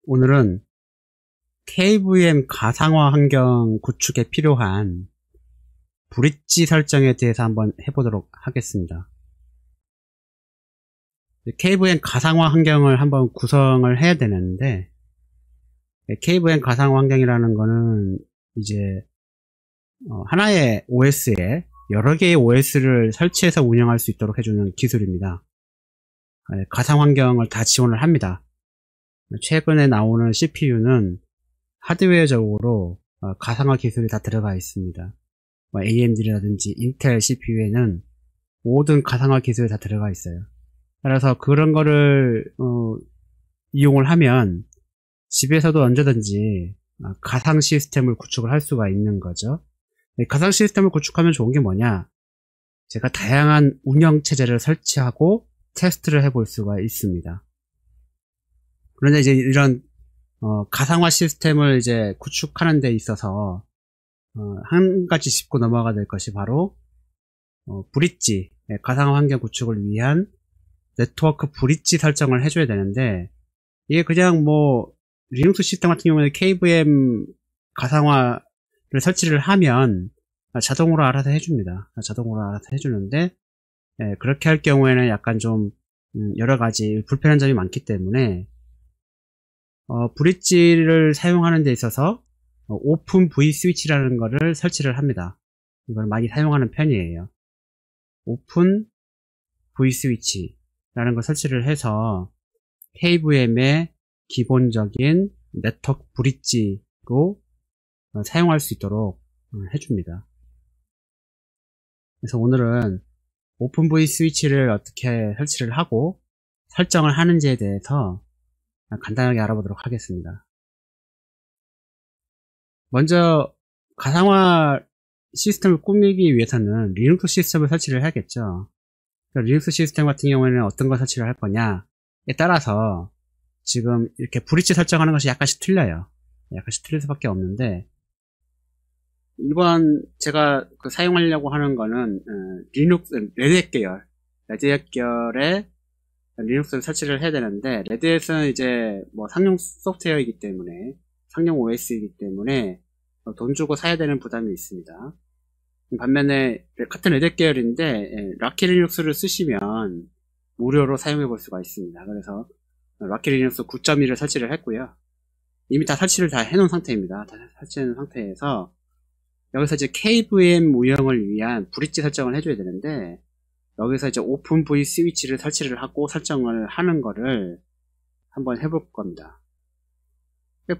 오늘은 KVM 가상화 환경 구축에 필요한 브릿지 설정에 대해서 한번 해보도록 하겠습니다. KVM 가상화 환경을 한번 구성을 해야 되는데, KVM 가상화 환경이라는 거는 이제 하나의 OS에 여러 개의 OS를 설치해서 운영할 수 있도록 해주는 기술입니다. 가상 환경을 다 지원을 합니다. 최근에 나오는 CPU는 하드웨어적으로 가상화 기술이 다 들어가 있습니다. AMD라든지 인텔 CPU에는 모든 가상화 기술이 다 들어가 있어요. 그래서 그런 거를 이용을 하면 집에서도 언제든지 가상 시스템을 구축을 할 수가 있는 거죠. 가상 시스템을 구축하면 좋은 게 뭐냐, 제가 다양한 운영체제를 설치하고 테스트를 해볼 수가 있습니다. 그런데 이제 이런 가상화 시스템을 이제 구축하는 데 있어서 한 가지 짚고 넘어가야 될 것이 바로 브릿지, 가상화 환경 구축을 위한 네트워크 브릿지 설정을 해줘야 되는데, 이게 그냥 리눅스 시스템 같은 경우에는 KVM 가상화를 설치를 하면 자동으로 알아서 해줍니다. 자동으로 알아서 해주는데, 그렇게 할 경우에는 약간 좀 여러 가지 불편한 점이 많기 때문에 브릿지를 사용하는 데 있어서 오픈 V 스위치라는 거를 설치를 합니다. 이걸 많이 사용하는 편이에요. 오픈 V 스위치라는 걸 설치를 해서 KVM의 기본적인 네트워크 브릿지로 사용할 수 있도록 해줍니다. 그래서 오늘은 오픈 V 스위치를 어떻게 설치를 하고 설정을 하는지에 대해서 간단하게 알아보도록 하겠습니다. 먼저 가상화 시스템을 꾸미기 위해서는 리눅스 시스템을 설치를 해야겠죠. 리눅스 시스템 같은 경우에는 어떤 걸 설치를 할 거냐에 따라서 지금 이렇게 브릿지 설정하는 것이 약간씩 틀려요. 약간씩 틀릴 수밖에 없는데, 이번 제가 사용하려고 하는 거는 리눅스 레드햇 계열의 리눅스를 설치를 해야 되는데, 레드햇은 이제 상용 소프트웨어이기 때문에, 상용 OS이기 때문에 돈 주고 사야 되는 부담이 있습니다. 반면에 같은 레드햇 계열인데 라키 리눅스를 쓰시면 무료로 사용해 볼 수가 있습니다. 그래서 라키 리눅스 9.1을 설치를 했고요. 이미 다 설치를 다 해놓은 상태입니다. 다 설치해놓은 상태에서 여기서 이제 KVM 운영을 위한 브릿지 설정을 해줘야 되는데, 여기서 이제 오픈 V 스위치를 설치를 하고 설정을 하는 거를 한번 해볼 겁니다.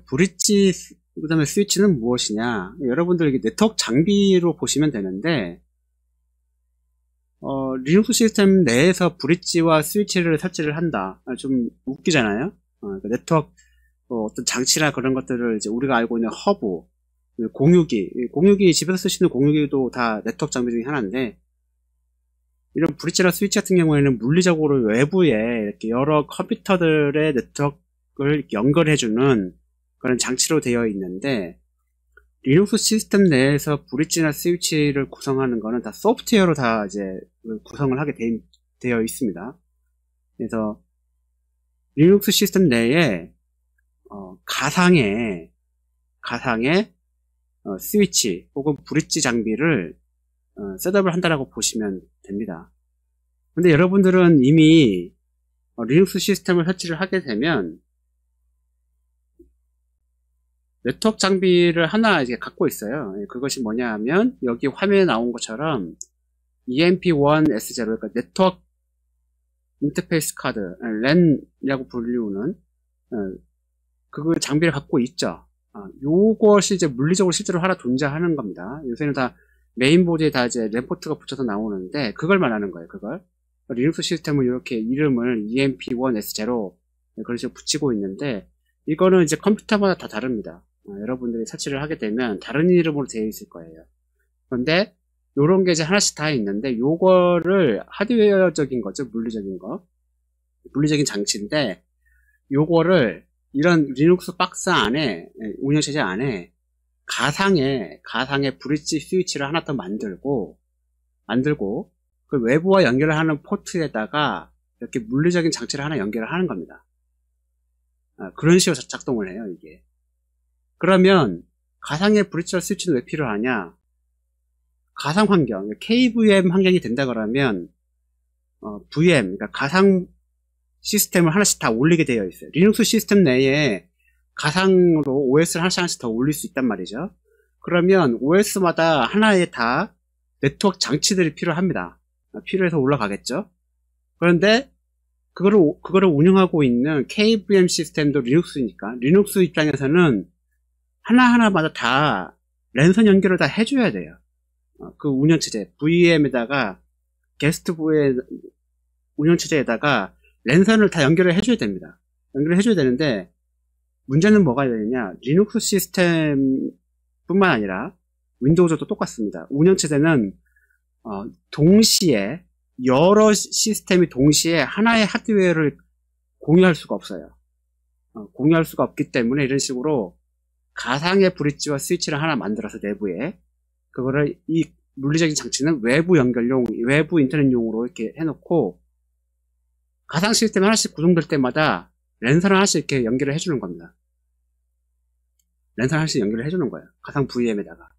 브릿지, 그 다음에 스위치는 무엇이냐, 여러분들 이게 네트워크 장비로 보시면 되는데, 리눅스 시스템 내에서 브릿지와 스위치를 설치를 한다. 좀 웃기잖아요. 네트워크 어떤 장치나 그런 것들을 이제 우리가 알고 있는 허브, 공유기, 집에서 쓰시는 공유기도 다 네트워크 장비 중에 하나인데, 이런 브릿지나 스위치 같은 경우에는 물리적으로 외부에 이렇게 여러 컴퓨터들의 네트워크를 연결해주는 그런 장치로 되어 있는데, 리눅스 시스템 내에서 브릿지나 스위치를 구성하는 거는 다 소프트웨어로 다 이제 구성을 하게 되어 있습니다. 그래서 리눅스 시스템 내에 가상의 스위치 혹은 브릿지 장비를 셋업을 한다라고 보시면 됩니다. 근데 여러분들은 이미 리눅스 시스템을 설치를 하게 되면 네트워크 장비를 하나 이제 갖고 있어요. 그것이 뭐냐 하면 여기 화면에 나온 것처럼 EMP1S0, 그러니까 네트워크 인터페이스 카드, LAN이라고 불리우는 그 장비를 갖고 있죠. 요것이 이제 물리적으로 실제로 하나 존재하는 겁니다. 요새는 다 메인보드에 다 이제 램 포트가 붙여서 나오는데, 그걸 말하는 거예요. 그걸 리눅스 시스템은 이렇게 이름을 EMP1S0 그런 식으로 붙이고 있는데, 이거는 이제 컴퓨터마다 다 다릅니다. 여러분들이 설치를 하게 되면 다른 이름으로 되어 있을 거예요. 그런데 요런 게 이제 하나씩 다 있는데, 요거를 하드웨어적인 거죠. 물리적인 장치인데, 요거를 이런 리눅스 박스 안에, 운영체제 안에 가상의 브릿지 스위치를 하나 더 만들고 그 외부와 연결을 하는 포트에다가 이렇게 물리적인 장치를 하나 연결을 하는 겁니다. 그런 식으로 작동을 해요, 이게. 그러면 가상의 브리추얼 스위치는 왜 필요하냐? 가상 환경, KVM 환경이 된다 그러면 VM, 그러니까 가상 시스템을 하나씩 다 올리게 되어 있어요. 리눅스 시스템 내에 가상으로 OS를 하나씩 더 올릴 수 있단 말이죠. 그러면 OS마다 하나의 다 네트워크 장치들이 필요합니다. 필요해서 올라가겠죠. 그런데 그거를 운영하고 있는 KVM 시스템도 리눅스니까 리눅스 입장에서는 하나하나마다 다 랜선 연결을 다 해줘야 돼요. 그 운영체제 VM에다가 게스트 VM 운영체제에다가 랜선을 다 연결을 해줘야 됩니다. 연결을 해줘야 되는데 문제는 뭐가 되느냐? 리눅스 시스템 뿐만 아니라 윈도우즈도 똑같습니다. 운영체제는 동시에 여러 시스템이 동시에 하나의 하드웨어를 공유할 수가 없어요. 공유할 수가 없기 때문에 이런 식으로 가상의 브릿지와 스위치를 하나 만들어서 내부에 그거를 이 물리적인 장치는 외부 연결용, 외부 인터넷용으로 이렇게 해놓고 가상 시스템 하나씩 구동될 때마다 랜선을 하나씩 이렇게 연결을 해주는 겁니다. 랜선 하나씩 연결을 해주는 거예요. 가상 VM에다가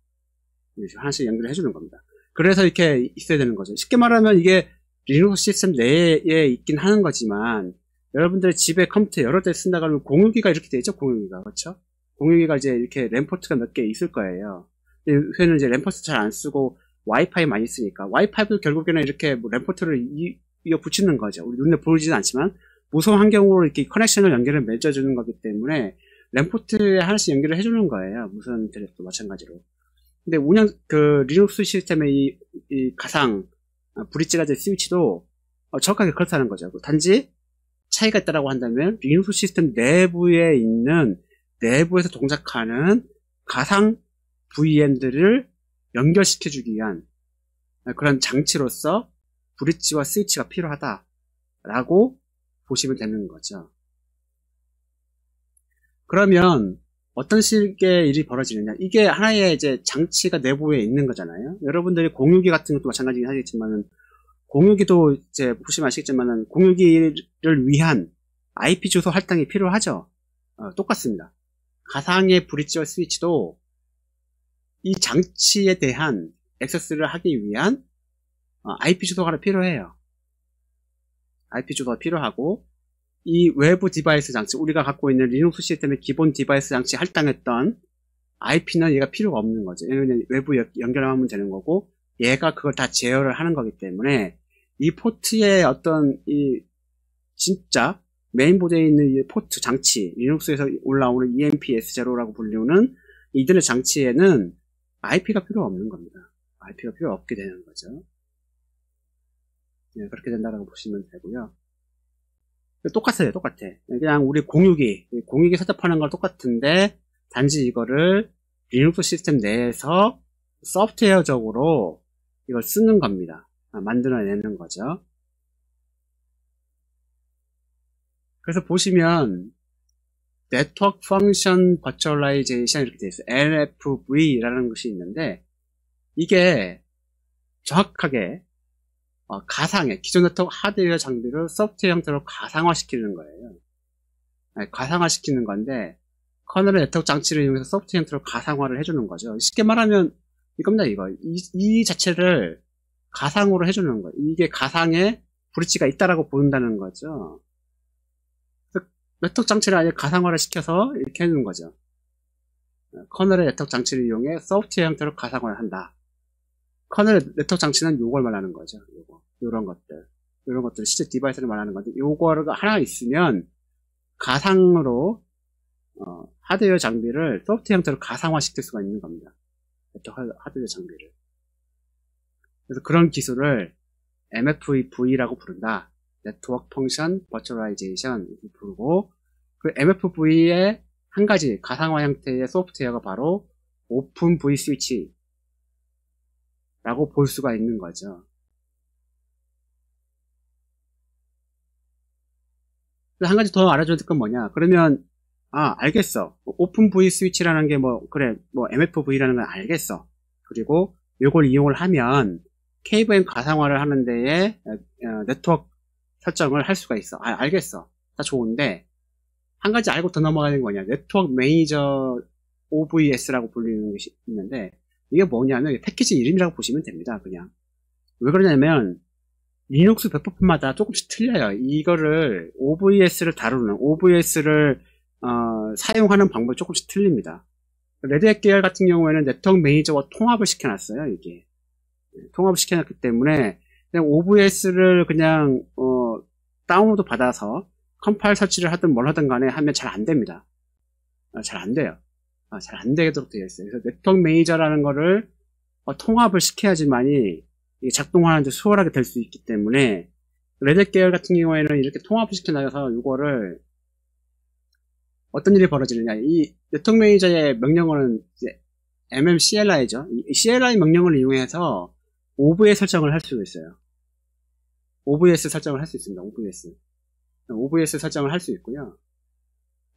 하나씩 연결을 해주는 겁니다. 그래서 이렇게 있어야 되는 거죠. 쉽게 말하면 이게 리눅스 시스템 내에 있긴 하는 거지만 여러분들 집에 컴퓨터 여러 대 쓴다 그러면 공유기가 이렇게 돼 있죠. 공유기가 그렇죠? 공유기가 이제 이렇게 램포트가 몇 개 있을 거예요. 요새는 이제 램포트 잘 안 쓰고 와이파이 많이 쓰니까 와이파이도 결국에는 이렇게 뭐 램포트를 이어 붙이는 거죠. 우리 눈에 보이지는 않지만 무선 환경으로 이렇게 커넥션을 연결을 맺어주는 거기 때문에 램포트에 하나씩 연결을 해주는 거예요. 무선 인터넷도 마찬가지로. 근데 리눅스 시스템의 이 가상 브릿지가 된 스위치도 정확하게 그렇다는 거죠. 단지 차이가 있다라고 한다면 리눅스 시스템 내부에 있는 내부에서 동작하는 가상 VM들을 연결시켜주기 위한 그런 장치로서 브릿지와 스위치가 필요하다라고 보시면 되는 거죠. 그러면 어떤 식의 일이 벌어지느냐? 이게 하나의 이제 장치가 내부에 있는 거잖아요. 여러분들이 공유기 같은 것도 마찬가지긴 하겠지만은 공유기도 이제 보시면 아시겠지만은 공유기를 위한 IP 주소 할당이 필요하죠. 똑같습니다. 가상의 브릿지와 스위치도 이 장치에 대한 액세스를 하기 위한 IP 주소가 하나 필요해요. IP 주소가 필요하고 이 외부 디바이스 장치, 우리가 갖고 있는 리눅스 시스템의 기본 디바이스 장치 할당했던 IP는 얘가 필요가 없는 거죠. 얘는 외부 연결하면 되는 거고 얘가 그걸 다 제어를 하는 거기 때문에 이 포트의 어떤 이 진짜 메인보드에 있는 이 포트 장치, 리눅스에서 올라오는 EMP-S0라고 불리우는 이들의 장치에는 IP가 필요 없는 겁니다. IP가 필요 없게 되는 거죠. 네, 그렇게 된다고 보시면 되고요. 똑같아요, 똑같아. 그냥 우리 공유기 셋업하는 걸 똑같은데, 단지 이거를 리눅스 시스템 내에서 소프트웨어적으로 이걸 쓰는 겁니다. 만들어내는 거죠. 그래서 보시면, 네트워크 펑션 버추얼라이제이션 이렇게 되어 있어요. NFV라는 것이 있는데, 이게 정확하게 가상의 기존 네트워크 하드웨어 장비를 소프트웨어 형태로 가상화시키는 거예요. 가상화시키는 건데 커널의 네트워크 장치를 이용해서 소프트웨어 형태로 가상화를 해주는 거죠. 쉽게 말하면 이겁니다. 이 자체를 가상으로 해주는 거예요. 이게 가상의 브릿지가 있다라고 보는다는 거죠. 네트워크 장치를 아예 가상화를 시켜서 이렇게 해주는 거죠. 커널의 네트워크 장치를 이용해 소프트웨어 형태로 가상화를 한다. 커널 네트워크 장치는 요걸 말하는 거죠. 요런 것들 실제 디바이스를 말하는 건데 요거가 하나 있으면 가상으로 하드웨어 장비를 소프트웨어 형태로 가상화 시킬 수가 있는 겁니다. 네트워크 하드웨어 장비를. 그래서 그런 기술을 MFV라고 부른다. 네트워크 펑션 버추얼라이제이션 이렇게 부르고 그 MFV의 한 가지 가상화 형태의 소프트웨어가 바로 오픈 V 스위치 라고 볼 수가 있는 거죠. 한 가지 더 알아줘야 될 건 뭐냐? 그러면 알겠어. 오픈 V 스위치라는 게 MFV라는 건 알겠어. 그리고 이걸 이용을 하면 KVM 가상화를 하는 데에 네트워크 설정을 할 수가 있어. 알겠어. 다 좋은데 한 가지 알고 더 넘어가는 게 뭐냐. 네트워크 매니저 OVS라고 불리는 것이 있는데, 이게 뭐냐면 패키지 이름이라고 보시면 됩니다. 그냥. 왜 그러냐면 리눅스 배포판마다 조금씩 틀려요. 이거를 OVS를 다루는 OVS를 사용하는 방법이 조금씩 틀립니다. 레드햇 계열 같은 경우에는 네트워크 매니저와 통합을 시켜놨어요. 이게 통합을 시켜놨기 때문에 그냥 OVS를 그냥 다운로드 받아서 컴파일 설치를 하든 뭘 하든 간에 하면 잘 안 됩니다. 잘 안 돼요. 잘 안 되도록 되어 있어요. 그래서 네트워크 매니저라는 거를 통합을 시켜야지만이 이게 작동하는데 수월하게 될 수 있기 때문에 레드햇 계열 같은 경우에는 이렇게 통합을 시켜놔서 이거를 어떤 일이 벌어지느냐. 이 네트워크 매니저의 명령어는 이제 mmcli죠. 이 CLI 명령을 이용해서 OVS 설정을 할 수 있어요. OVS 설정을 할 수 있습니다. OVS 설정을 할 수 있고요.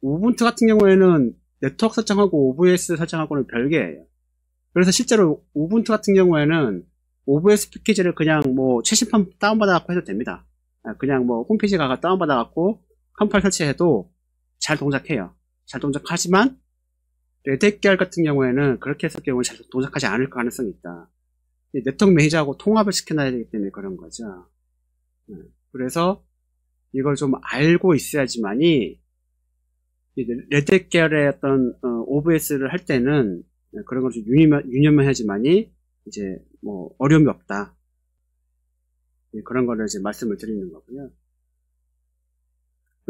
우분투 같은 경우에는 네트워크 설정하고 OVS 설정하고는 별개예요. 그래서 실제로 우분투 같은 경우에는 OVS 패키지를 그냥 뭐 최신판 다운받아갖고 해도 됩니다. 그냥 뭐 홈페이지 가서 다운받아갖고 컴파일 설치해도 잘 동작해요. 잘 동작하지만 레드햇 계열 같은 경우에는 그렇게 했을 경우는 잘 동작하지 않을 가능성이 있다. 네트워크 매니저하고 통합을 시켜놔야 되기 때문에 그런 거죠. 그래서 이걸 좀 알고 있어야지만이 레드햇 계열의 어떤 OVS를 할 때는 그런 걸 좀 유념을 해야지만이 이제 뭐 어려움이 없다. 그런 거를 이제 말씀을 드리는 거고요.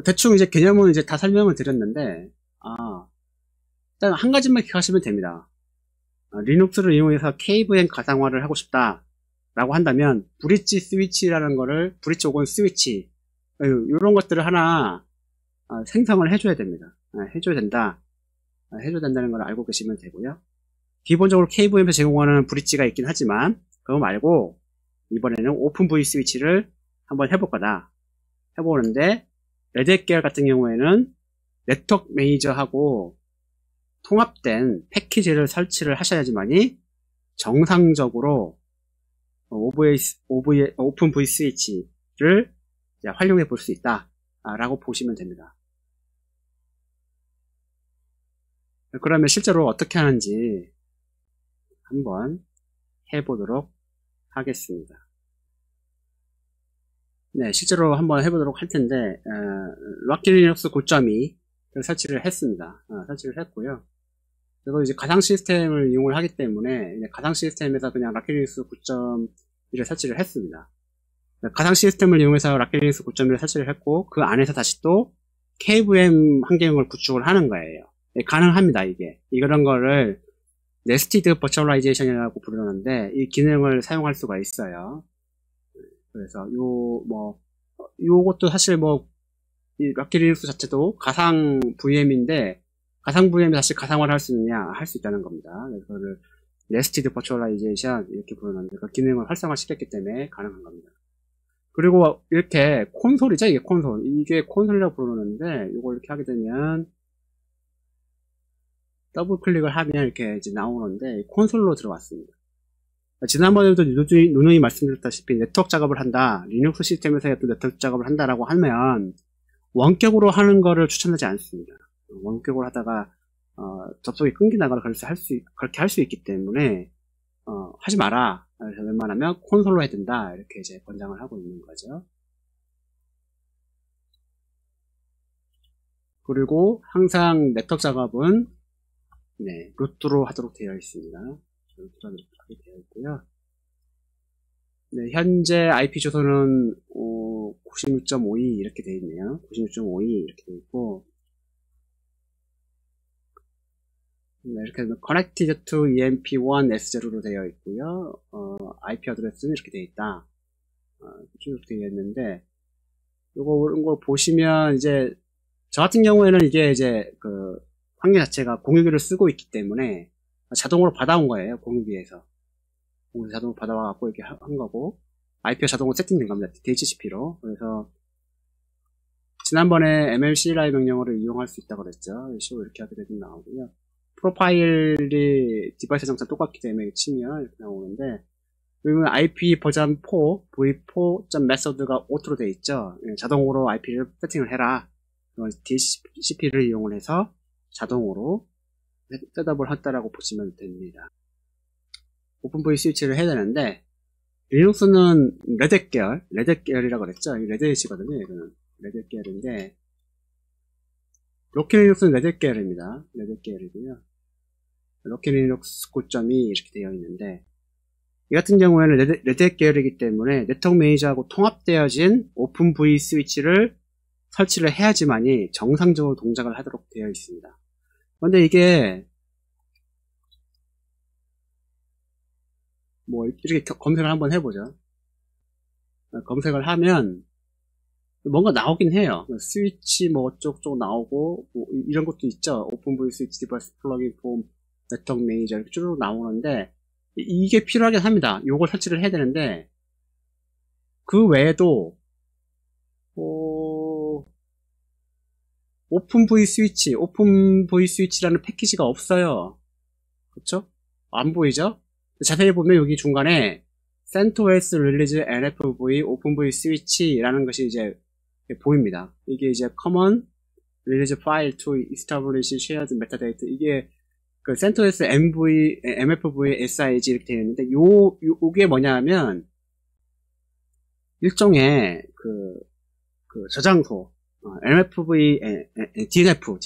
대충 이제 개념은 이제 다 설명을 드렸는데, 일단 한 가지만 기억하시면 됩니다. 리눅스를 이용해서 KVM 가상화를 하고 싶다 라고 한다면 브릿지 스위치라는 거를 브릿지 혹은 스위치 이런 것들을 하나 생성을 해줘야 됩니다. 해줘야 된다는 걸 알고 계시면 되고요. 기본적으로 KVM에서 제공하는 브릿지가 있긴 하지만 그거 말고 이번에는 오픈V 스위치를 한번 해볼 거다. 해보는데 레드햇 계열 같은 경우에는 네트워크 매니저하고 통합된 패키지를 설치를 하셔야지만이 정상적으로 오픈V 스위치를 활용해 볼 수 있다 라고 보시면 됩니다. 그러면 실제로 어떻게 하는지 한번 해보도록 하겠습니다. 네, 실제로 한번 해보도록 할 텐데 락키 리눅스 9.2를 설치를 했습니다. 설치를 했고요. 그리고 이제 가상 시스템을 이용을 하기 때문에 가상 시스템에서 그냥 락키 리눅스 9.1을 설치를 했습니다. 가상 시스템을 이용해서 락키 리눅스 9.1을 설치를 했고 그 안에서 다시 또 KVM 환경을 구축을 하는 거예요. 가능합니다. 이런 거를 네스티드 버추얼라이제이션이라고 부르는데 이 기능을 사용할 수가 있어요. 그래서 요것도 사실 이 락키 리눅스 자체도 가상 VM인데 가상 VM이 다시 가상화를 할 수 있느냐? 할 수 있다는 겁니다. 그래서 그걸 네스티드 버추얼라이제이션 이렇게 부르는데 그 기능을 활성화시켰기 때문에 가능한 겁니다. 그리고 이렇게 콘솔이죠. 이게 콘솔이라고 부르는데 이걸 이렇게 하게 되면 더블 클릭을 하면 이렇게 이제 나오는데 콘솔로 들어왔습니다. 지난번에도 누누이 말씀드렸다시피 네트워크 작업을 한다, 리눅스 시스템에서 또 네트워크 작업을 한다라고 하면 원격으로 하는 거를 추천하지 않습니다. 원격으로 하다가 접속이 끊기나거나 그렇게 할 수 있기 때문에 하지 마라. 그래서 웬만하면 콘솔로 해야 된다 이렇게 이제 권장을 하고 있는 거죠. 그리고 항상 네트워크 작업은 루트로 하도록 되어 있습니다. 루트로 하게 되어 있고요. 네, 현재 IP 주소는 96.52 이렇게 되어 있네요. 96.52 이렇게 되어 있고, 이렇게 connected to EMP1 S0로 되어 있고요. IP 어드레스는 이렇게 되어 있다. 쭉 되어 있는데, 이런 거 보시면 이제 저 같은 경우에는 이게 이제 환경 자체가 공유기를 쓰고 있기 때문에 자동으로 받아온 거예요. 공유기에서 자동으로 받아와갖고 이렇게 한 거고 IP가 자동으로 세팅된 겁니다. DHCP로. 그래서 지난번에 MLCLI 명령어를 이용할 수 있다고 그랬죠. 식으로 이렇게 하게 되면 나오고요. 프로파일이 디바이스 정상 똑같기 때문에 치면 이렇게 나오는데 그러면 IP 버전 4 v4.method가 오토로 되어 있죠. 자동으로 IP를 세팅을 해라. DHCP를 이용해서 자동으로 셋업을 했다라고 보시면 됩니다. 오픈VIC 스위치를 해야 되는데, 리눅스는 레드 계열이라고 그랬죠? 이 레드햇이거든요, 이거는. 레드 계열인데, 로키 리눅스는 레드 계열입니다. 레드 계열이고요. 로키 리눅스 9.2 이렇게 되어 있는데, 이 같은 경우에는 레드 계열이기 때문에 네트워크 매니저하고 통합되어진 오픈VIC 스위치를 설치를 해야지만이 정상적으로 동작을 하도록 되어 있습니다. 그런데 이게 뭐 이렇게 검색을 한번 해보죠. 검색을 하면 뭔가 나오긴 해요. 스위치 뭐 어쩌고저쩌고 나오고 뭐 이런 것도 있죠. 오픈VIC 스위치 디바이스 플러그인 폼 네트워크 매니저 이렇게 쭉 나오는데 이게 필요하긴 합니다. 요걸 설치를 해야 되는데 그 외에도 오픈VIC 스위치라는 패키지가 없어요. 그쵸? 안 보이죠? 자세히 보면 여기 중간에 CentOS Release NFV OpenVIC Switch라는 것이 이제 보입니다. 이게 이제 Common Release File to Establish Shared Metadata 이게 그 CentOS MFV SIG 이렇게 되어 있는데 요게 뭐냐면 일종의 그 저장소 MFV DNF죠.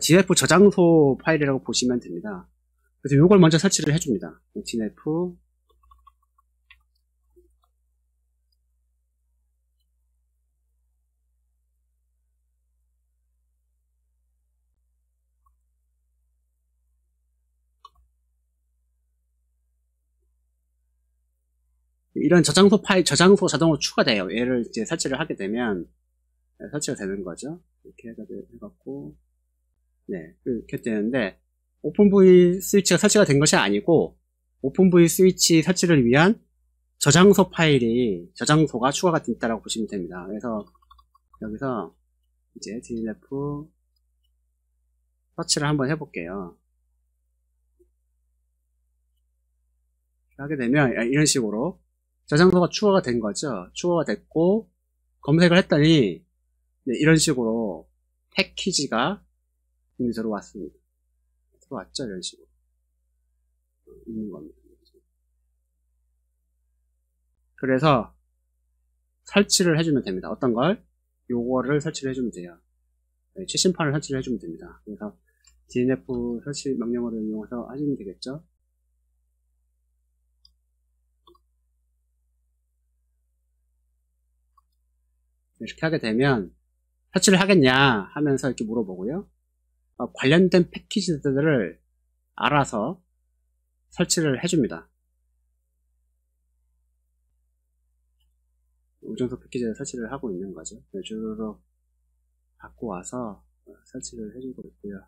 DNF 저장소 파일이라고 보시면 됩니다. 그래서 요걸 먼저 설치를 해줍니다. DNF 이런 저장소 파일, 저장소 자동으로 추가돼요. 얘를 이제 설치를 하게 되면 설치가 되는 거죠. 이렇게 해갖고 네 이렇게 되는데 오픈VIC 스위치가 설치가 된 것이 아니고 오픈VIC 스위치 설치를 위한 저장소 파일이 저장소가 추가가 됐다라고 보시면 됩니다. 그래서 여기서 이제 DNF 서치를 한번 해볼게요. 하게 되면 이런 식으로 저장소가 추가가 된 거죠. 추가가 됐고 검색을 했더니 네, 이런 식으로 패키지가 이미 들어왔습니다. 들어왔죠, 이런 식으로 있는 겁니다. 그래서 설치를 해주면 됩니다. 어떤 걸? 요거를 설치를 해주면 돼요. 네, 최신판을 설치를 해주면 됩니다. 그래서 DNF 설치 명령어를 이용해서 하시면 되겠죠. 이렇게 하게 되면 설치를 하겠냐 하면서 이렇게 물어보고요. 관련된 패키지들을 알아서 설치를 해줍니다. 우정소 패키지를 설치를 하고 있는 거죠. 주로 갖고 와서 설치를 해주고 있고요.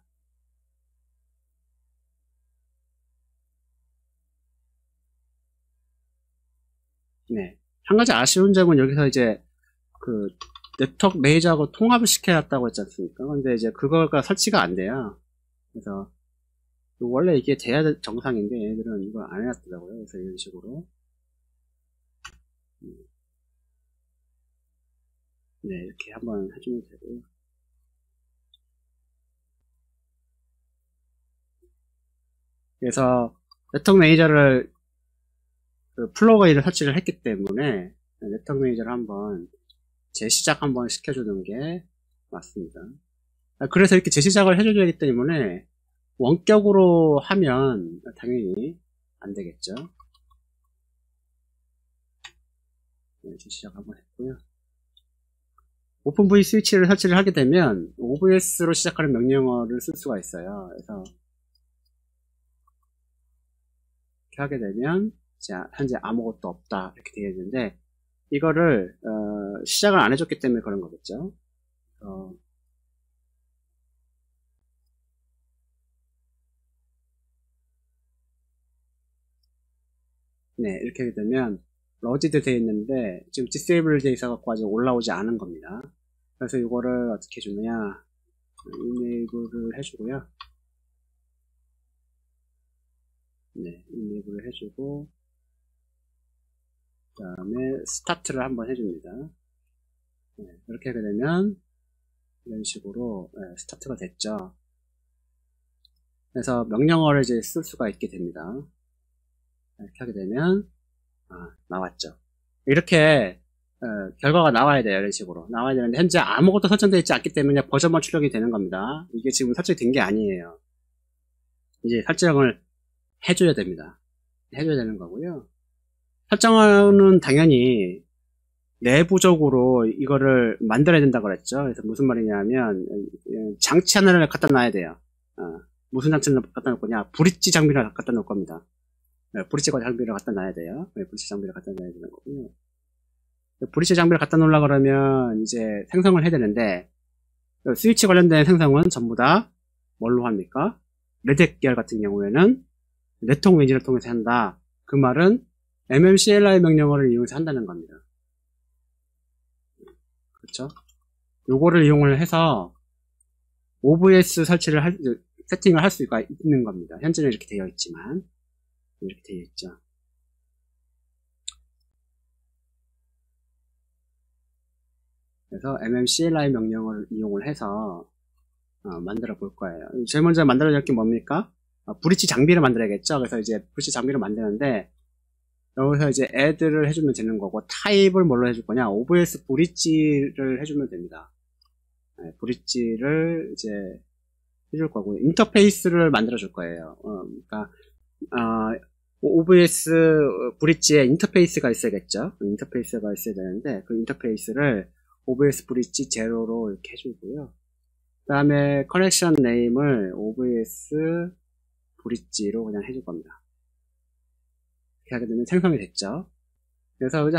네. 한 가지 아쉬운 점은 여기서 이제 그 네트워크 매니저하고 통합을 시켜놨다고 했지 않습니까? 근데 이제 그거가 설치가 안 돼요. 그래서 원래 이게 돼야 정상인데 얘네들은 이걸 안 해놨더라고요. 그래서 이런 식으로 네 이렇게 한번 해주면 되고요. 그래서 네트워크 매니저를 그 플러그인을 설치를 했기 때문에 네트워크 매니저를 한번 재시작 한번 시켜주는 게 맞습니다. 그래서 이렇게 재시작을 해줘야 되기 때문에 원격으로 하면 당연히 안 되겠죠. 네, 재시작 한번 했고요. 오픈VIC 스위치를 설치를 하게 되면 OVS로 시작하는 명령어를 쓸 수가 있어요. 그래서 이렇게 하게 되면 자, 현재 아무것도 없다 이렇게 되어 있는데 이거를 시작을 안 해줬기 때문에 그런 거겠죠. 네 이렇게 하게 되면 로지드 되어 있는데 지금 디세이블 되어 있어갖고 아직 올라오지 않은 겁니다. 그래서 이거를 어떻게 해주느냐 이네이블을 해주고요. 네 이네이블을 해주고 그 다음에 스타트를 한번 해줍니다. 네, 이렇게 하게 되면 이런 식으로 스타트가 됐죠. 그래서 명령어를 이제 쓸 수가 있게 됩니다. 이렇게 하게 되면 나왔죠. 이렇게 결과가 나와야 돼요. 이런 식으로 나와야 되는데 현재 아무것도 설정되어 있지 않기 때문에 버전만 출력이 되는 겁니다. 이게 지금 설정이 된 게 아니에요. 이제 설정을 해줘야 됩니다. 해줘야 되는 거고요. 설정은 당연히 내부적으로 이거를 만들어야 된다고 그랬죠. 그래서 무슨 말이냐면 장치 하나를 갖다 놔야 돼요. 무슨 장치를 갖다 놓을 거냐? 브릿지 장비를 갖다 놓을 겁니다. 브릿지 장비를 갖다 놔야 돼요. 브릿지 장비를 갖다 놔야 되는 거고요. 브릿지 장비를 갖다 놓으려고 그러면 이제 생성을 해야 되는데 스위치 관련된 생성은 전부 다 뭘로 합니까? 레드 계열 같은 경우에는 네트워크 매니저를 통해서 한다. 그 말은 mmcli 명령어를 이용해서 한다는 겁니다. 그렇죠? 요거를 이용을 해서 OVS 설치를 세팅을 할 수가 있는 겁니다. 현재는 이렇게 되어 있지만 이렇게 되어 있죠. 그래서 mmcli 명령을 이용을 해서 만들어 볼 거예요. 제일 먼저 만들어야 할 게 뭡니까? 브릿지 장비를 만들어야겠죠. 그래서 이제 브릿지 장비를 만드는데 여기서 이제 add를 해주면 되는 거고 타입을 뭘로 해줄 거냐? OVS 브릿지를 해주면 됩니다. 브릿지를 이제 해줄 거고 인터페이스를 만들어 줄 거예요. 그러니까 OVS 브릿지에 인터페이스가 있어야겠죠. 인터페이스가 있어야 되는데 그 인터페이스를 OVS 브릿지 제로로 이렇게 해주고요. 그 다음에 커넥션 네임을 OVS 브릿지로 그냥 해줄 겁니다. 이렇게 하게 되면 생성이 됐죠. 그래서 이제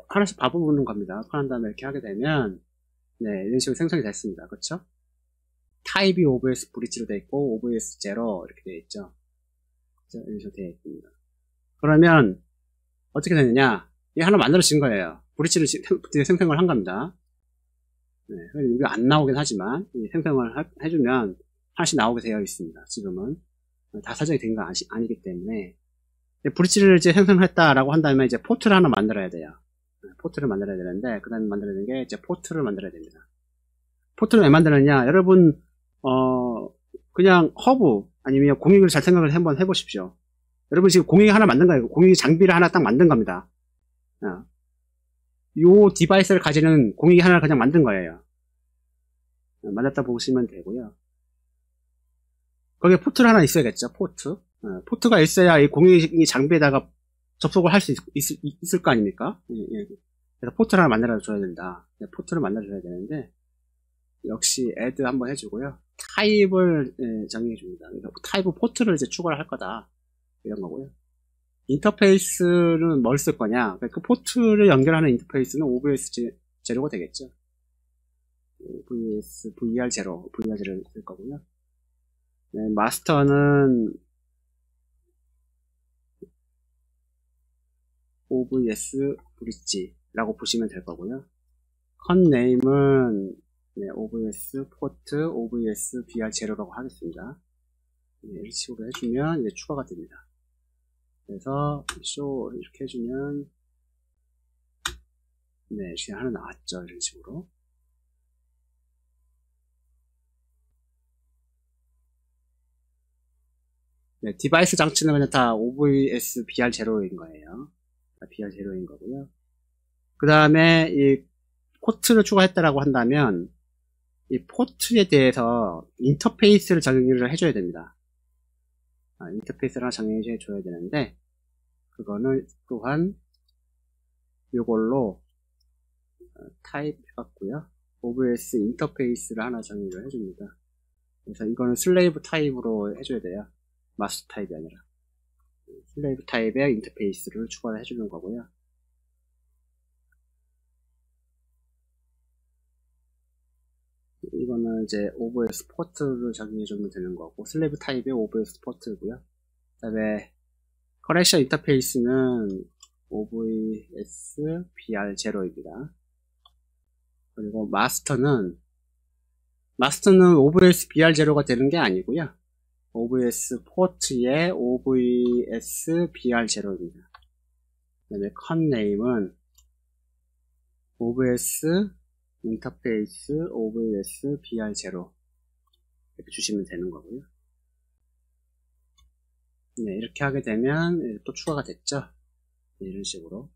하나씩 봐보는 겁니다. 그런 다음에 이렇게 하게 되면 이런 식으로 생성이 됐습니다. 그렇죠? 타입이 OVS 브릿지로 되어 있고 OVS 제로 이렇게 되어 있죠. 그렇죠? 이런 식으로 되어 있습니다. 그러면 어떻게 되느냐? 이게 하나 만들어진 거예요. 브릿지를 생성을 한 겁니다. 이게 안 나오긴 하지만 생성을 해주면 하나씩 나오게 되어 있습니다. 지금은 다 설정이 된 거 아니기 때문에 브릿지를 이제 생성했다라고 한다면 이제 포트를 하나 만들어야 돼요. 포트를 만들어야 되는데 그 다음에 만들어야 되는 게 이제 포트를 만들어야 됩니다. 포트를 왜 만드느냐? 여러분 그냥 허브 아니면 공익을 잘 생각을 한번 해보십시오. 여러분 지금 공익 하나 만든 거예요. 공익 장비를 하나 딱 만든 겁니다. 요 디바이스를 가지는 공익 하나를 그냥 만든 거예요. 만들었다 보시면 되고요. 거기에 포트를 하나 있어야겠죠. 포트가 있어야 이 공익 장비에다가 접속을 할 수 있을 거 아닙니까? 그래서 포트를 하나 만들어 줘야 된다. 포트를 만들어 줘야 되는데 역시 add 한번 해주고요. 타입을 정의해 줍니다. 타입 포트를 이제 추가를 할 거다. 이런 거고요. 인터페이스는 뭘 쓸 거냐? 그 포트를 연결하는 인터페이스는 OVS 제로가 되겠죠. VR 제로를 쓸 거고요. 마스터는 OVS 브릿지라고 보시면 될 거고요. 컨 네임은 OVS 포트, OVS VR 제로라고 하겠습니다. 이런 식으로 해주면 이제 추가가 됩니다. 그래서 쇼를 이렇게 해주면 이렇게 하나 나왔죠. 이런 식으로. 디바이스 장치는 그냥 다 OVS BR 제로인 거예요. 다 BR 제로인 거고요. 그 다음에 이 포트를 추가했다라고 한다면 이 포트에 대해서 인터페이스를 정의를 해줘야 됩니다. 인터페이스를 하나 정의해 줘야 되는데 그거는 또한 이걸로 타입 해갖고요. OVS 인터페이스를 하나 정의를 해줍니다. 그래서 이거는 슬레이브 타입으로 해줘야 돼요. 마스터 타입이 아니라 슬레이브 타입의 인터페이스를 추가를 해주는 거고요. 이거는 이제 OVS 포트를 정의해주면 되는 거고 슬레이브 타입의 OVS 포트고요. 그 다음에 커넥션 인터페이스는 OVS BR0입니다. 그리고 마스터는 OVS BR0가 되는 게 아니고요. OVS 포트의 OVS BR0입니다. 그 다음에 컨 네임은 OVS 인터페이스 OVS BR0 이렇게 주시면 되는 거고요. 네, 이렇게 하게 되면 또 추가가 됐죠. 네, 이런 식으로.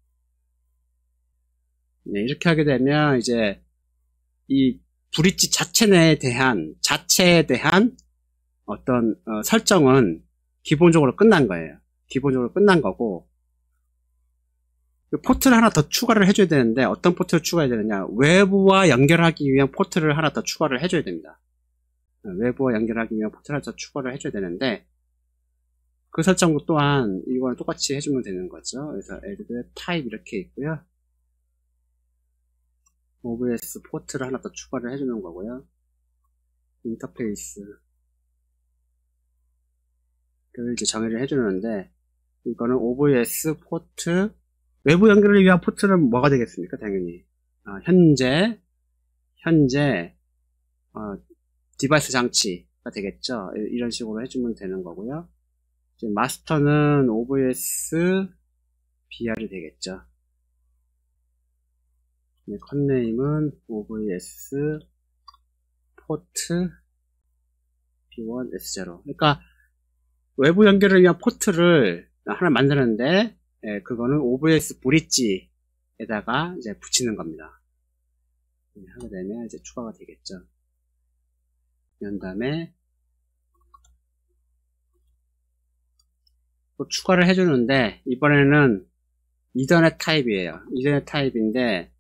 네, 이렇게 하게 되면 이제 이 브릿지 자체에 대한 어떤 설정은 기본적으로 끝난 거예요. 기본적으로 끝난 거고, 포트를 하나 더 추가를 해줘야 되는데 어떤 포트를 추가해야 되느냐, 외부와 연결하기 위한 포트를 하나 더 추가를 해줘야 됩니다. 외부와 연결하기 위한 포트를 하나 더 추가를 해줘야 되는데, 그 설정도 또한 이거랑 똑같이 해주면 되는 거죠. 그래서 add type 이렇게 있고요. OBS 포트를 하나 더 추가를 해주는 거고요. 인터페이스 를 이제 정의를 해주는데, 이거는 OBS 포트, 외부 연결을 위한 포트는 뭐가 되겠습니까? 당연히 현재 디바이스 장치가 되겠죠. 이런 식으로 해주면 되는 거고요. 이제 마스터는 OBS BR이 되겠죠. 네, 컷네임은 OBS 포트 B1 S0. 그러니까 외부 연결을 위한 포트를 하나 만드는데, 그거는 OBS 브릿지에다가 이제 붙이는 겁니다. 하게 되면 이제 추가가 되겠죠. 그런 다음에 또 추가를 해주는데, 이번에는 이더넷 타입이에요. 이더넷 타입인데,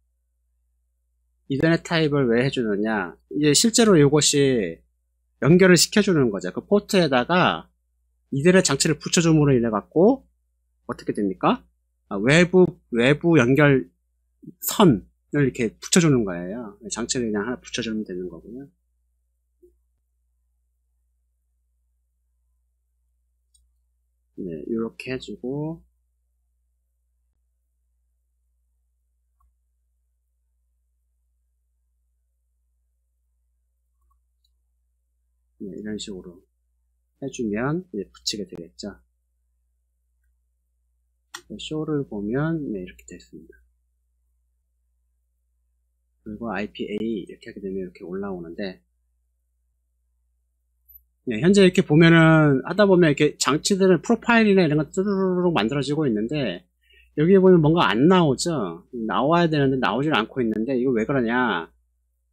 이더넷 타입을 왜 해주느냐, 이제 실제로 이것이 연결을 시켜주는 거죠. 그 포트에다가 이더넷 장치를 붙여줌으로 인해 갖고 어떻게 됩니까? 외부 연결 선을 이렇게 붙여주는 거예요. 장치를 그냥 하나 붙여주면 되는 거고요. 네, 이렇게 해주고, 네, 이런 식으로 해주면 이제 붙이게 되겠죠. 쇼를 보면 네, 이렇게 됐습니다. 그리고 IPA 이렇게 하게 되면 이렇게 올라오는데, 네, 현재 이렇게 보면은 하다 보면 이렇게 장치들은 프로파일이나 이런 거 뚜루루룩 만들어지고 있는데, 여기 보면 뭔가 안 나오죠. 나와야 되는데 나오질 않고 있는데, 이거 왜 그러냐,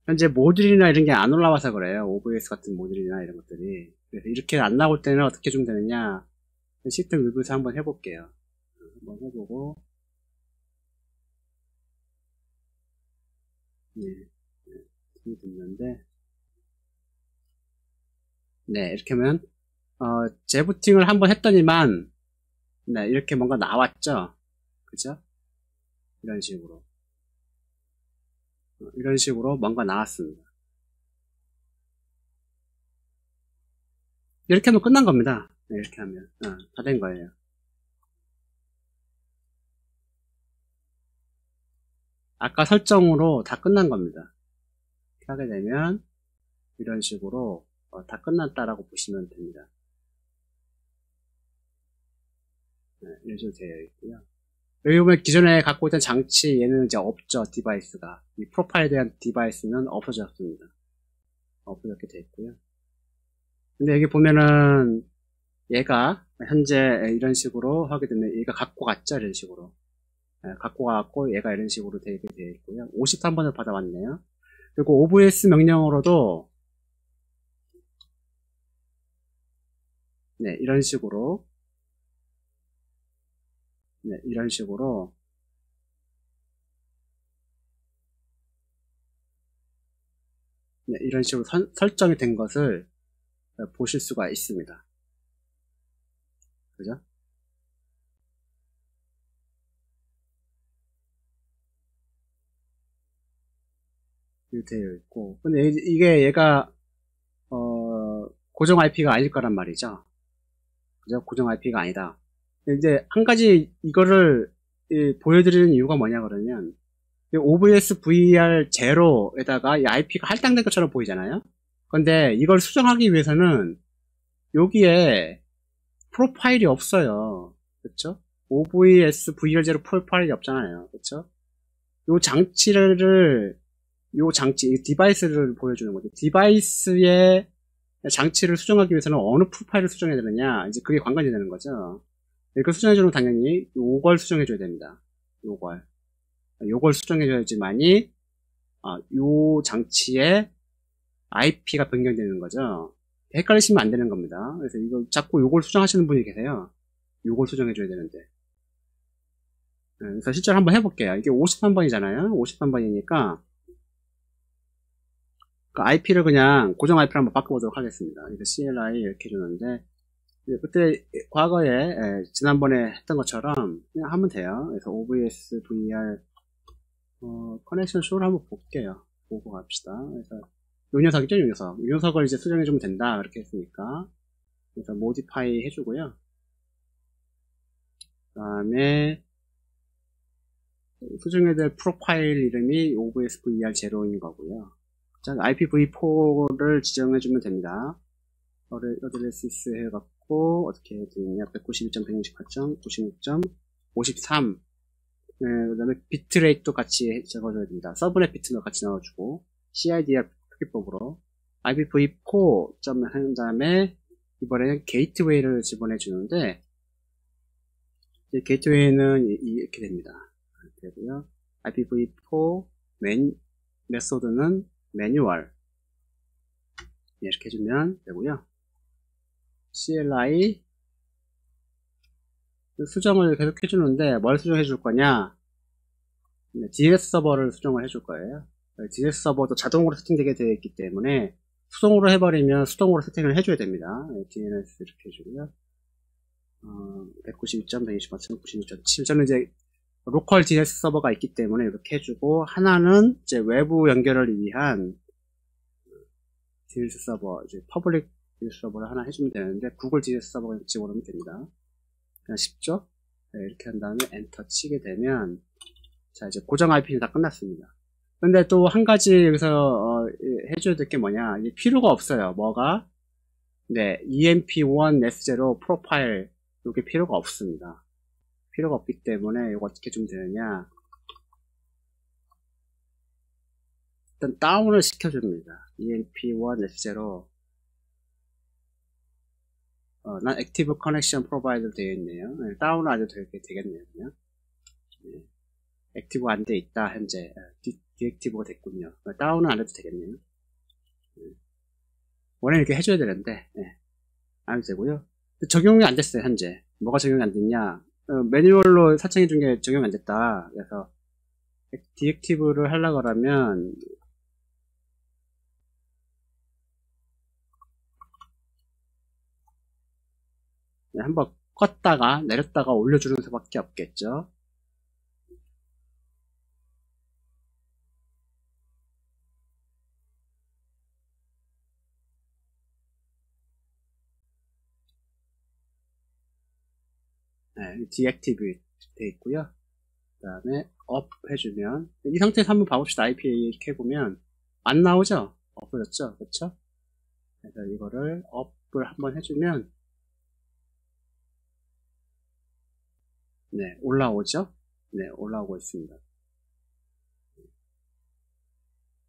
현재 모듈이나 이런 게 안 올라와서 그래요. OBS 같은 모듈이나 이런 것들이. 그래서 이렇게 안 나올 때는 어떻게 좀 되느냐, 시스템 리뷰에서 한번 해볼게요. 한번 해보고, 네, 됐는데, 네, 이렇게 하면 재부팅을 한번 했더니만, 네, 이렇게 뭔가 나왔죠. 그죠? 이런 식으로 뭔가 나왔습니다. 이렇게 하면 끝난 겁니다. 네, 이렇게 하면 다 된 거예요. 아까 설정으로 다 끝난 겁니다. 이렇게 하게 되면 이런 식으로 다 끝났다라고 보시면 됩니다. 네, 이런 식으로 되어 있고요. 여기 보면 기존에 갖고 있던 장치, 얘는 이제 없죠. 디바이스가, 이 프로파일에 대한 디바이스는 없어졌습니다. 없어졌게 되어 있고요. 근데 여기 보면은 얘가 현재 이런 식으로 하게 되면 얘가 갖고 갔죠. 이런 식으로 갖고 가갖고 얘가 이런 식으로 되게 되어 있고요. 53번을 받아왔네요. 그리고 OBS 명령으로도 네, 이런 식으로 네, 이런 식으로 설정이 된 것을 보실 수가 있습니다. 그죠? 이렇게 되어 있고, 근데 이게 얘가 고정 IP가 아닐 거란 말이죠. 그죠? 고정 IP가 아니다. 이제 한 가지 이거를 보여드리는 이유가 뭐냐 그러면, OBS VR0에다가 이 IP가 할당된 것처럼 보이잖아요. 근데 이걸 수정하기 위해서는 여기에 프로파일이 없어요. 그렇죠? OBS VR0 프로파일이 없잖아요. 그렇죠? 요 장치를 요 장치, 이 디바이스를 보여주는 거죠. 디바이스의 장치를 수정하기 위해서는 어느 프로파일을 수정해야 되느냐, 이제 그게 관건이 되는 거죠. 이걸 수정해주는 당연히 요걸 수정해줘야 됩니다. 요걸 수정해줘야지만이 요 장치의 IP가 변경되는 거죠. 헷갈리시면 안 되는 겁니다. 그래서 이거 자꾸 요걸 수정하시는 분이 계세요. 요걸 수정해줘야 되는데. 그래서 실제로 한번 해볼게요. 이게 53번이잖아요. 53번이니까 그 IP를 그냥 고정 IP를 한번 바꿔보도록 하겠습니다. 그래서 CLI 이렇게 해주는데 그때 과거에 지난번에 했던 것처럼 그냥 하면 돼요. 그래서 OBS VR 커넥션 쇼를 한번 볼게요. 보고 갑시다. 그래서 요 녀석이죠, 요 녀석. 요 녀석을 이제 수정해주면 된다. 이렇게 했으니까. 그래서 모디파이 해주고요. 그 다음에 수정해야 될 프로파일 이름이 OBS VR0인 거고요. 자, IPv4를 지정해주면 됩니다. 어드레시스 해갖고 어떻게 해야 되느냐. 192.168.96.53 그 다음에 비트레이트도 같이 적어줘야 됩니다. 서브넷 비트도 같이 넣어주고 CIDR 크기법으로 IPv4 점 한 다음에 이번에는 게이트웨이를 집어내주는데 게이트웨이는 이렇게 됩니다. 이렇게 되고요. IPv4 메소드는 매뉴얼 이렇게 해주면 되고요. CLI 수정을 계속 해주는데 뭘 수정해 줄 거냐, DNS 서버를 수정을 해줄 거예요. DNS 서버도 자동으로 세팅되게 되어 있기 때문에 수동으로 해버리면 수동으로 세팅을 해줘야 됩니다. DNS 이렇게 해주고요. 192.128.96.7 저는 이제 로컬 DNS 서버가 있기 때문에 이렇게 해주고, 하나는 이제 외부 연결을 위한 DNS 서버, 이제 퍼블릭 DNS 서버를 하나 해주면 되는데 구글 DNS 서버가 집어넣으면 됩니다. 그냥 쉽죠? 네, 이렇게 한 다음에 엔터 치게 되면 자, 이제 고정 IP는 다 끝났습니다. 근데 또 한 가지 여기서 해줘야 될 게 뭐냐, 이게 필요가 없어요. 뭐가? 네, EMP1 S0 프로파일 이게 필요가 없습니다. 필요가 없기 때문에 이거 어떻게 좀 되느냐, 일단 다운을 시켜줍니다. EMP1 S0 난 액티브 커넥션 프로바이더 되어 있네요. 네, 다운을 안 해도 되겠네요. 그냥. 네. 액티브 안 돼 있다 현재. 디액티브가 됐군요. 다운은 안 해도 되겠네요. 네. 원래 이렇게 해줘야 되는데 안 해도 되고요. 적용이 안 됐어요. 현재 뭐가 적용이 안 됐냐, 매뉴얼로 설정해 준 게 적용 안 됐다. 그래서 디액티브를 하려고 하면 한번 껐다가 내렸다가 올려주는 수밖에 없겠죠. 네, 디액티브 되어 있고요. 그 다음에 업 해주면, 이 상태에서 한번 봐봅시다. IP 이렇게 해보면 안 나오죠? 없어졌죠? 그렇죠? 그래서 이거를 업을 한번 해주면 네, 올라오죠? 네, 올라오고 있습니다.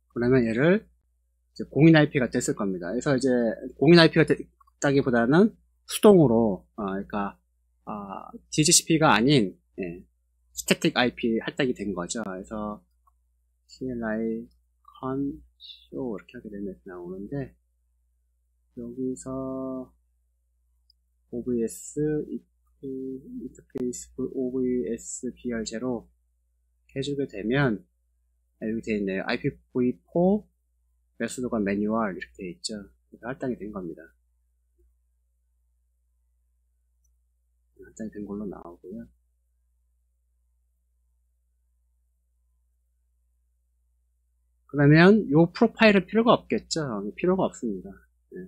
그러면 얘를 이제 공인 IP가 됐을 겁니다. 그래서 이제 공인 IP가 됐다기보다는 수동으로, 그러니까 DHCP가 아닌 스태틱 IP 할당이 된 거죠. 그래서 CLI con show 이렇게 하게 되면 나오는데, 여기서 OBS 인터페이스 OBS BR0 해주게 되면 여기 되어 있네요. IPv4 메소드가 매뉴얼 이렇게 되어 있죠. 그래서 할당이 된 겁니다. 할당이 된 걸로 나오고요. 그러면 요 프로파일은 필요가 없겠죠. 필요가 없습니다. 네.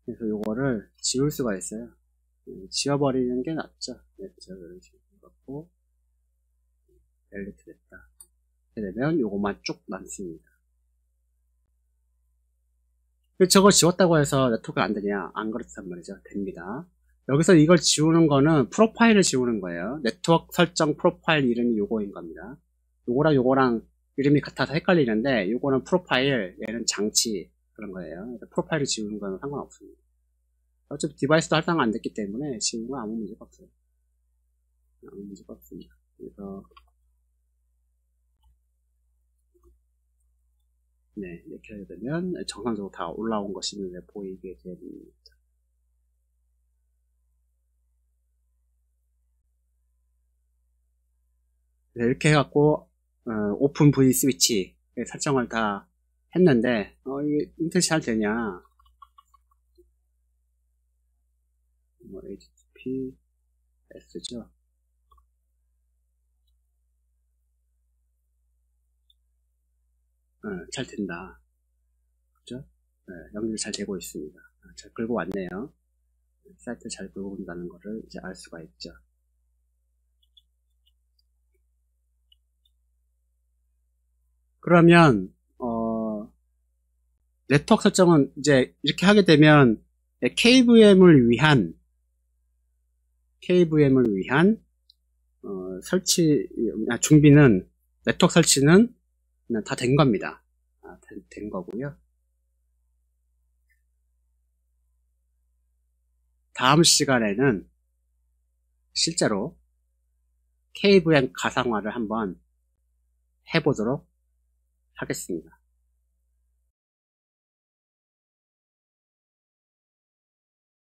그래서 요거를 지울 수가 있어요. 지워버리는 게 낫죠. 네, 지워버리는 게 낫고, 델리트 됐다. 이렇게 되면 요것만 쭉 남습니다. 저걸 지웠다고 해서 네트워크가 안 되냐? 안 그렇단 말이죠. 됩니다. 여기서 이걸 지우는 거는 프로파일을 지우는 거예요. 네트워크 설정 프로파일 이름이 요거인 겁니다. 요거랑 이름이 같아서 헷갈리는데 요거는 프로파일, 얘는 장치 그런 거예요. 프로파일을 지우는 건 상관없습니다. 어차피 디바이스도 할당 안 됐기 때문에 지우는 건 아무 문제가 없어요. 아무 문제가 없습니다. 그래서 네, 이렇게 하게 되면 정상적으로 다 올라온 것이 눈에 보이게 됩니다. 네, 이렇게 해갖고 오픈 V 스위치 설정을 다 했는데 이게 인터넷이 잘 되냐? 뭐 HTTPS죠. 잘 된다. 그죠? 네, 연결이 잘 되고 있습니다. 잘 끌고 왔네요. 사이트 잘 끌고 온다는 것을 이제 알 수가 있죠. 그러면 네트워크 설정은 이제 이렇게 하게 되면 KVM을 위한 설치 준비는 네트워크 설치는 다 된 겁니다. 된 거고요. 다음 시간에는 실제로 KVM 가상화를 한번 해보도록 하겠습니다.